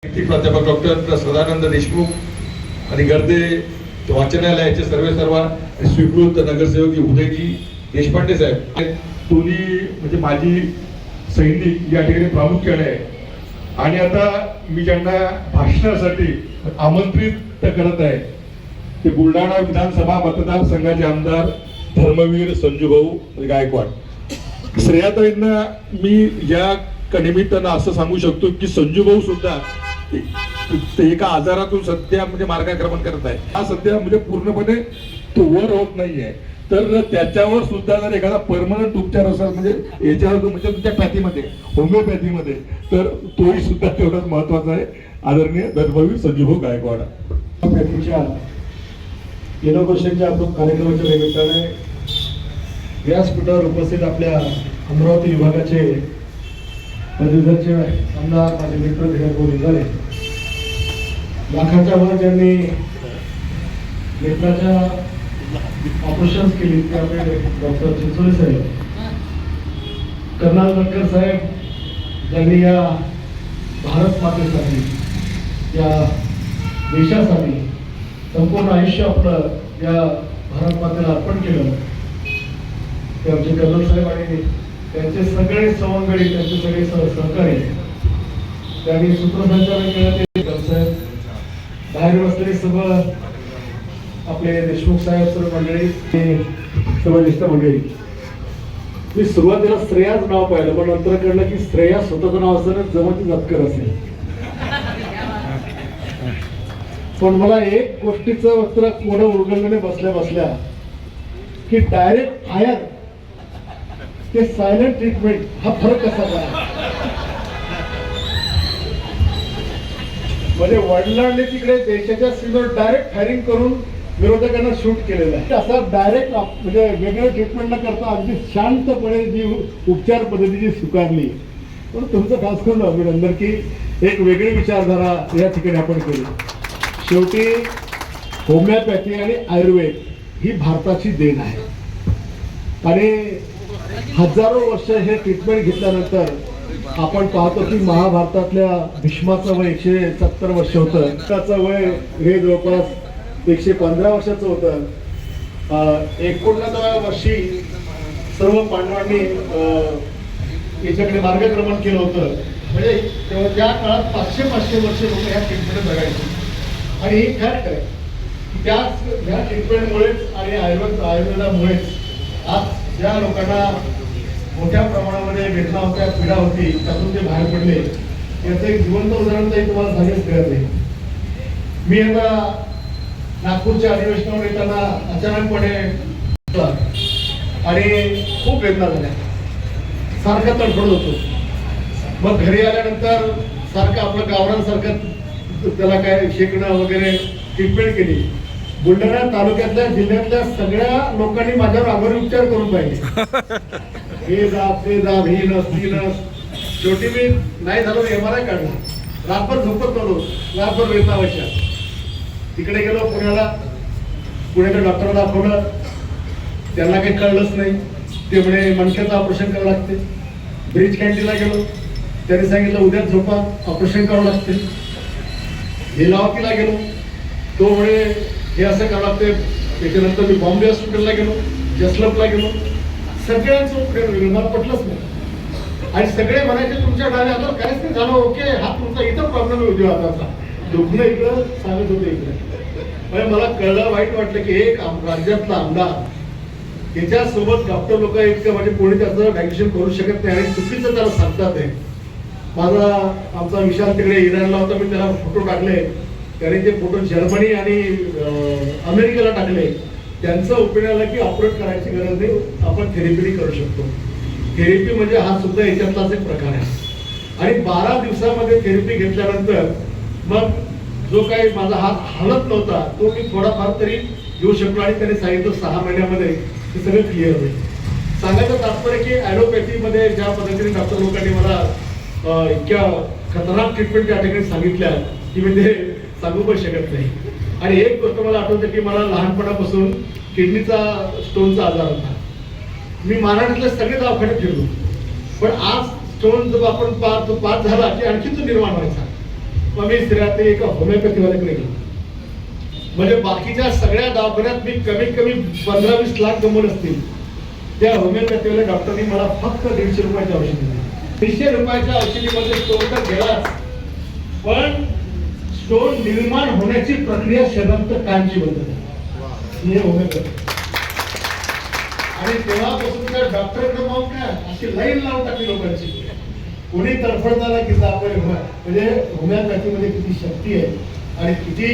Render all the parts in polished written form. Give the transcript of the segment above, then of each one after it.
प्राध्यापक डॉक्टर सदानंद देशमुख आणि गर्दे वाचनालयाचे सर्व स्वीकृत नगरसेवक उदयजी देशपांडे साहेब दोन्ही म्हणजे माझी सैनिक या ठिकाणी प्रामुख्याने आहे आणि आता मी ज्यांना भाषणासाठी आमंत्रित करत आहे ते बुलढाणा विधानसभा मतदारसंघाचे आमदार धर्मवीर संजूभाऊ गायकवाड. श्रेयाताईंना मी या निमित्तानं असं सांगू शकतो की संजूभाऊ सुद्धा एका आजारातून सध्या म्हणजे मार्गक्रमण करत आहे. हा सध्या म्हणजे पूर्णपणे तो वर होत नाहीये, तर त्याच्यावर सुद्धा जर एखादा परमनंट उपचार असेल म्हणजे याच्यावर म्हणजे तुमच्या पॅथीमध्ये होमिओपॅथीमध्ये तर तोही सुद्धा तेवढाच महत्वाचा आहे. आदरणीय धर्मवीर संजूभाऊ गायकवाड. पॅथीच्या इनॉग्रेशनच्या कार्यक्रमाच्या निमित्ताने व्यासपीठावर उपस्थित आपल्या अमरावती विभागाचे पदवीधरचे आमदार माझे मित्र दिगंबर निघाले, लाखाच्या वर ज्यांनी नेत्राच्या ऑपरेशन केली ते आपले डॉक्टर चिंचोळे साहेब, कर्नाल बनकर साहेब ज्यांनी या भारत मातेसाठी या देशासाठी संपूर्ण आयुष्य आपलं या भारत मातेला अर्पण केलं, ते आमचे कर्नल साहेब आणि त्यांचे सगळे सवंगडी त्यांचे सगळे सहकारी त्यांनी सूत्रसंचालन केलं. साहेब बाहेर बसलेले सर्व आपले देशमुख साहेब सर्व मंडळी सर्व ज्येष्ठ मंडळी. मी सुरुवातीला श्रेयाच नाव पाहिलं पण नंतर कळलं की श्रेया स्वतःचं नाव असताना जमती जातकर असेल. पण मला एक गोष्टीचं उत्तर कोण उलगडल्याने बसल्या बसल्या की डायरेक्ट फायर ते सायलेंट ट्रीटमेंट हा फरक कसा काय. म्हणजे वडिलांनी तिकडे देशाच्या सीमेवर डायरेक्ट फायरिंग करून विरोधकांना शूट केलेलं आहे. असा डायरेक्ट म्हणजे वेगळं ट्रीटमेंट न करता अगदी शांतपणे जी उपचार पद्धती स्वीकारली. पण तुमचं खास करून अभिनंदन की एक वेगळी विचारधारा या ठिकाणी आपण केली. शेवटी होमिओपॅथी आणि आयुर्वेद ही भारताची देण आहे आणि हजारो वर्ष हे ट्रीटमेंट घेतल्यानंतर आपण पाहतो की महाभारतातल्या भीष्माचं वय 170 वर्ष होतं, त्याचं वय हे जवळपास 115 वर्षाचं होतं. 89व्या वर्षी सर्व पांडवांनी याच्याकडे मार्गक्रमण केलं होतं. म्हणजे तेव्हा त्या काळात 500 वर्ष लोक ह्या ट्रीटमेंट जगायचे आणि ही फॅक्ट आहे की ह्या ट्रीटमेंटमुळेच आणि आयुर्वेदामुळेच आज ज्या लोकांना मोठ्या प्रमाणामध्ये वेदना होत्या, पीडा होती, त्यातून ते बाहेर पडले. याचं एक जिवंत उदाहरण तरी तुम्हाला सांगेच कळत नाही. मी आता नागपूरच्या अधिवेशनावर येताना अचानकपणे आणि खूप वेदना झाल्या, सारखा तडफडत होतो. मग घरी आल्यानंतर सारखं आपलं गावरांसारखं त्याला काय शेकणं वगैरे ट्रीटमेंट केली. बुलढाणा तालुक्यातल्या जिल्ह्यातल्या सगळ्या लोकांनी माझ्यावर आभारी उपचार करून पाहिले. हे दाब ते दाब ही नस ती नस. शेवटी मी नाही झालो MRI काढला. रातभर झोपत नव्हतो, रातभर वेदना व्हायच्या. तिकडे गेलो पुण्याला, पुण्याच्या डॉक्टरला दाखवलं, त्यांना काही कळलंच नाही. ते म्हणे मणक्याचं ऑपरेशन करावं लागते. ब्रिज कॅन्टीनला गेलो, त्यांनी सांगितलं उद्याच झोपा, ऑपरेशन करावं लागते. हेलावतीला गेलो, तो म्हणे हे असं करावं लागते. त्याच्यानंतर मी बॉम्बे हॉस्पिटलला गेलो, जसलपला गेलो. सगळ्यांचं मला पटलंच नाही आणि सगळे म्हणायचे तुमच्या डाव्या हातात काहीच नाही झालं, ओके, हा तुमचा इथं प्रॉब्लेम आहे उजव्या हाताचा. दुखणं इकडं सांगत होते इकडे. म्हणजे मला कळलं, वाईट वाटलं की एक राज्यातला आमदार त्याच्यासोबत डॉक्टर लोक इतकं म्हणजे कोणी त्याचं डायजेशन करू शकत नाही आणि चुकीचं त्याला सांगतात आहे. आमचा विशाल तिकडे इराणला होता, मी त्याला फोटो टाकले. त्याने ते फोटो जर्मनी आणि अमेरिकेला टाकले. त्यांचं ओपिनियन आलं की ऑपरेट करायची गरज नाही, आपण थेरपी करू शकतो. थेरपी म्हणजे हा सुद्धा याच्यातलाच एक प्रकार आहे. आणि 12 दिवसामध्ये थेरपी घेतल्यानंतर मग जो काही माझा हात हलत नव्हता तो मी थोडाफार तरी घेऊ शकलो आणि त्याने सांगितलं 6 महिन्यामध्ये ते सगळं क्लिअर होईल. सांगायचं तात्पर्य की ॲलोपॅथीमध्ये ज्या पद्धतीने डॉक्टर लोकांनी मला इतक्या खतरनाक ट्रीटमेंट त्या ठिकाणी सांगितल्या की मी ते सांगू पण शकत नाही. आणि एक गोष्ट मला आठवतं की मला लहानपणापासून किडनीचा स्टोनचा आजार होता. मी महाराष्ट्रातले सगळे दवाखाने फिरलो, पण आज स्टोन जर आपण पास झाला की आणखी तो निर्माण व्हायचा. मग मी स्त्रियातले एका होमिओपॅथीवाल्याकडे गेलो. म्हणजे बाकीच्या सगळ्या दवाखान्यात मी कमीत कमी 15-20 लाख गमवले असतील. त्या होमिओपॅथीवाल्या डॉक्टरनी मला फक्त 150 रुपयाचे औषध दिले. 150 रुपयाच्या औषधीमध्ये स्टोन तर गेलाच, पण स्टोन निर्माण होण्याची प्रक्रिया शरीरात कांची बदल हे होमिओपॅथी. आणि तेव्हापासून त्या डॉक्टरकडे मग काय अशी लाईन लावून टाकली लोकांची. कोणी तडफडताना किती आपण म्हणजे होमिओपॅथीमध्ये किती शक्ती आहे आणि किती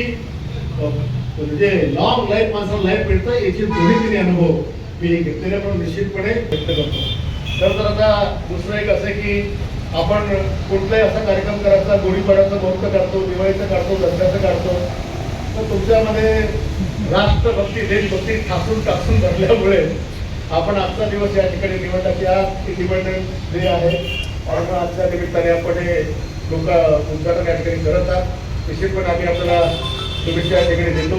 म्हणजे लॉंग लाईफ माणसाला लाईफ मिळतं याचे दोन्ही तिने अनुभव मी घेतलेले पण निश्चितपणे व्यक्त करतो. तर आता दुसरं एक असं की आपण कुठलाही असा कार्यक्रम करायचा, गुढीपाडव्याचा मुहूर्त काढतो, दिवाळीचं काढतो, दसऱ्याचं काढतो, तर तुमच्यामध्ये राष्ट्रभक्ती देशभक्ती ठासून टाकून भरल्यामुळे आपण आजचा दिवस या ठिकाणी निवडला की आज इंडिपेंडन्स डे आहे आणि आजच्या निमित्ताने आपण हे लोक उद्घाटन या ठिकाणी करत आहात. निश्चितपणे आम्ही आपल्याला शुभेच्छा या ठिकाणी देतो.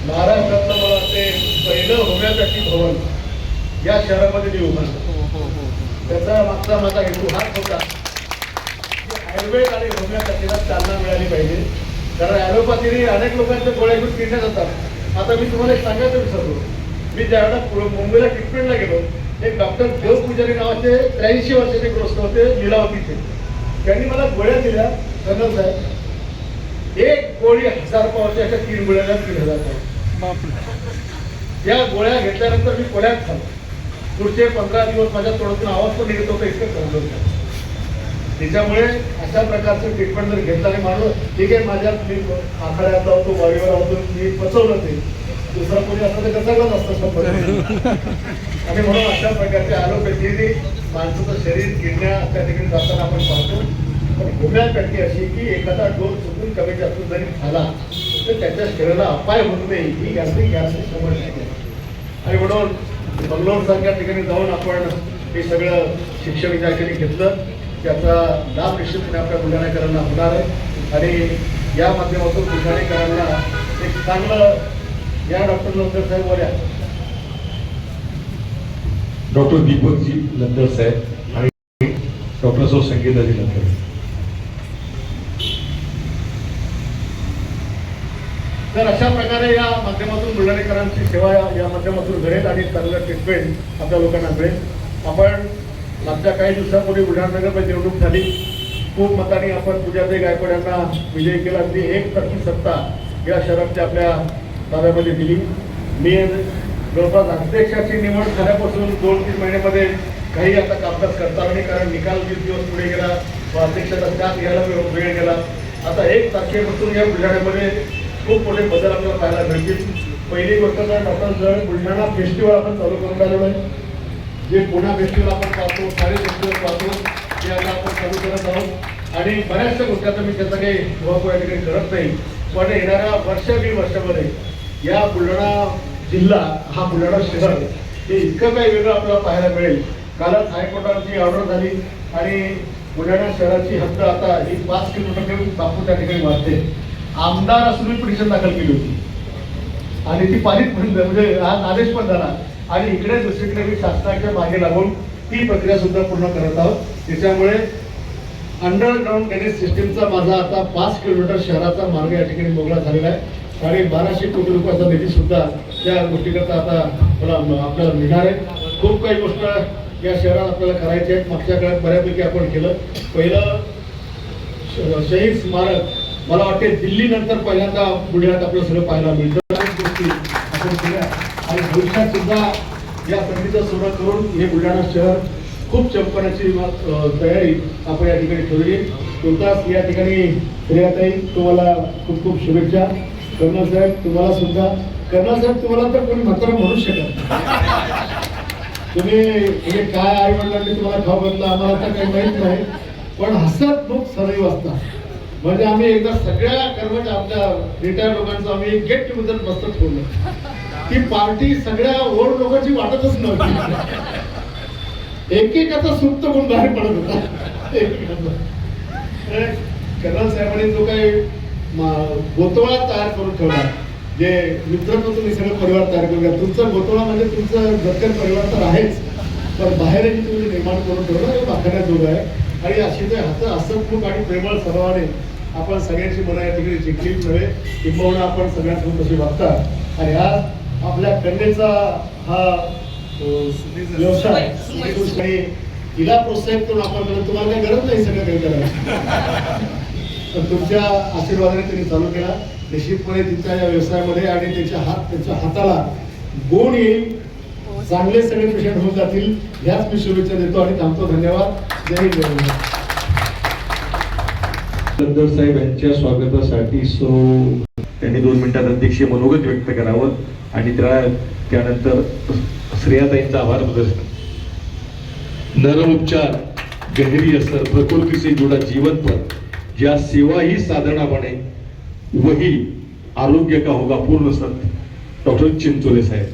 महाराष्ट्रातलं मला वाटते पहिलं होमिओपॅथी भवन या शहरामध्ये मी उभारलं. त्याचा मागचा माझा हेतू हाच होता की आयुर्वेद आणि होमिओपॅथीला चालना मिळाली पाहिजे. कारण ॲलोपॅथीने अनेक लोकांच्या गोळ्या घेऊन किडण्या जातात. आता मी तुम्हाला एक सांगायचं विसरलो, मी ज्यावेळेला मुंबईला ट्रीटमेंटला गेलो, एक डॉक्टर देव पुजारी नावाचे 83 वर्षाचे ग्रस्त होते लीलावतीचे. त्यांनी मला गोळ्या दिल्या. कर्नल साहेब, एक गोळी 1000 पावसाच्या 3 गोळ्याला 3000 पाव. त्या गोळ्या घेतल्यानंतर मी पुण्यात झालो. पुढचे 15 दिवस माझ्या तोंडातून आवाज पण निघत होता, इतकं करत होतं. त्याच्यामुळे अशा प्रकारचं ट्रीटमेंट जर घेतला नाही माणूस, ठीक आहे माझ्या मी आखाड्यात लावतो, वारीवर लावतो, मी पचवलं ते, दुसरा कोणी असं तर कसायलाच असतं. आणि म्हणून अशा प्रकारचे ॲलोपॅथीने माणसाचं शरीर किडण्या त्या ठिकाणी जाताना आपण पाहतो. पण होमिओपॅथी अशी की एखादा डोस चुकून कमी जास्त जरी झाला तर त्याच्या शरीराला अपाय होत नाही ही गॅरंटी 100% आणि म्हणून बंगलोर सारख्या ठिकाणी जाऊन आपण हे सगळं शिक्षण त्या ठिकाणी घेतलं. त्याचा लाभ निश्चितपणे आपल्या बुलढाणेकरांना होणार आहे आणि या माध्यमातून बुलढाणेकरांना एक चांगलं या डॉक्टर लंगर साहेब बोल्या डॉक्टर दीपकजी लंगर साहेब आणि डॉक्टर सौ संगीताजी लंगर. तर अशा प्रकारे या माध्यमातून बुलढाणेकरांची सेवा या माध्यमातून घडेल आणि चांगलं ट्रीटमेंट आपल्या लोकांना मिळेल. आपण मागच्या काही दिवसापूर्वी बुलढाणा नगरमध्ये निवडणूक झाली. खूप मतांनी आपण पूजाताई गायकवाड यांना विजयी केला. ती 1% सत्ता या शहरातल्या आपल्या ताब्यामध्ये दिली. मी जवळपास अध्यक्षाची निवड झाल्यापासून 2-3 महिन्यामध्ये काही आता कामकाज करता नाही, कारण निकाल 20 दिवस पुढे गेला व अध्यक्षाचा त्यात यायला वेळ गेला. आता 1 तारखेपासून या बुलढाण्यामध्ये खूप मोठे बदल आपल्याला पाहायला मिळतील. पहिली गोष्ट तर डॉक्टर बुलढाणा फेस्टिवल आपण चालू करून राहिलो आहे. जे पुणा फेस्टिवल आपण पाहतो, सारे फेस्टिवल पाहतो, ते आता आपण चालू करत आहोत. आणि बऱ्याचशा गोष्टी आता मी त्याचा काही जबाब या ठिकाणी करत नाही, पण येणाऱ्या वर्षामध्ये या बुलढाणा जिल्हा हा बुलढाणा शहर हे इतकं काही वेगळं आपल्याला पाहायला मिळेल. कालच हायकोर्टाची ऑर्डर झाली आणि बुलढाणा शहराची हद्द आता ही 5 किलोमीटर बापू त्या ठिकाणी वाढते. आमदार असून पिटिशन दाखल केली होती आणि ती पालित म्हणजे आज आदेश पण झाला आणि इकडे दुसरीकडे मी शासनाच्या मागे लागून ती प्रक्रिया सुद्धा पूर्ण करत आहोत. त्याच्यामुळे अंडरग्राऊंड ड्रेनेज सिस्टीमचा माझा आता 5 किलोमीटर शहराचा मार्ग या ठिकाणी मोकळा झालेला आहे. 1250 कोटी रुपयाचा निधी सुद्धा त्या गोष्टीकरता आता मला आपल्याला मिळणार आहे. खूप काही गोष्ट या शहरात आपल्याला करायच्या आहेत. मागच्या काळात बऱ्यापैकी आपण केलं. पहिलं शहीद स्मारक मला वाटते दिल्ली नंतर पहिल्यांदा बुलढाण्यात आपल्याला सगळं पाहायला मिळतं. गोष्टी आपण केल्या आणि भविष्यात सुद्धा या संधीचा सोडा करून हे बुलढाणा शहर खूप चमकण्याची तयारी आपण या ठिकाणी ठेवली. तुर्तास या ठिकाणी प्रियाताई तुम्हाला खूप खूप शुभेच्छा. कर्नल साहेब तुम्हाला सुद्धा. कर्नल साहेब तुम्हाला तर कोणी म्हातारा म्हणू शकत. तुम्ही म्हणजे काय आई वडिलांनी तुम्हाला खाऊ घातलं आम्हाला तर काही माहीत नाही, पण हसत लोक सदैव असतात. म्हणजे आम्ही एकदा सगळ्या कर्मचारी आपल्या रिटायर्ड लोकांचं आम्ही एक गेट टुगेदर मस्त ठेवलं. ती पार्टी सगळ्या ओल्ड लोकांची वाटतच नव्हती. एकेकाचा सुप्त गुण बाहेर पडत होता. कर्नल साहेबांनी जो काही गोतवळा तयार करून ठेवला, जे मित्रांनो तुम्ही सगळं परिवार तयार करून घ्या. तुमचा गोतवळा म्हणजे तुमचं जतकर परिवार तर आहेच, पण बाहेरही तुम्ही निर्माण करून ठेवलं हे माखण्याजोगं आहे. आणि अशी ते हसतमुख आणि प्रेमळ स्वभावाने आपण सगळ्यांची मनं या ठिकाणी जिंकलीच नव्हे, किंबहुना आपण सगळ्यांसोबत कशी वागता. आणि आज आपल्या कन्येचा हा व्यवसाय आणि तिला प्रोत्साहित करून आपण केलं. तुम्हाला काही गरज नाही सगळं काही करायला, तर तुमच्या आशीर्वादाने त्यांनी चालू केला. निश्चितपणे तिच्या या व्यवसायामध्ये आणि त्याच्या हाताला गुण येईल, चांगले सगळे पेशंट होऊन जातील, ह्याच मी शुभेच्छा देतो आणि थांबतो. धन्यवाद. जय हिंद, जय महाराष्ट्र. नंदर साहेब यांच्या स्वागतासाठी त्यांनी 2 मिनिटात अध्यक्षीय मनोगत व्यक्त करावं आणि त्यानंतर श्रेयाताईंचा आभार प्रदर्शन. नरम उपचार, गहरी असर, प्रकृति से जुड़ा जीवन पर ज्या सेवा ही साधना बने वही आरोग्य का होगा पूर्ण सत्य. डॉक्टर चिंचोले साहेब.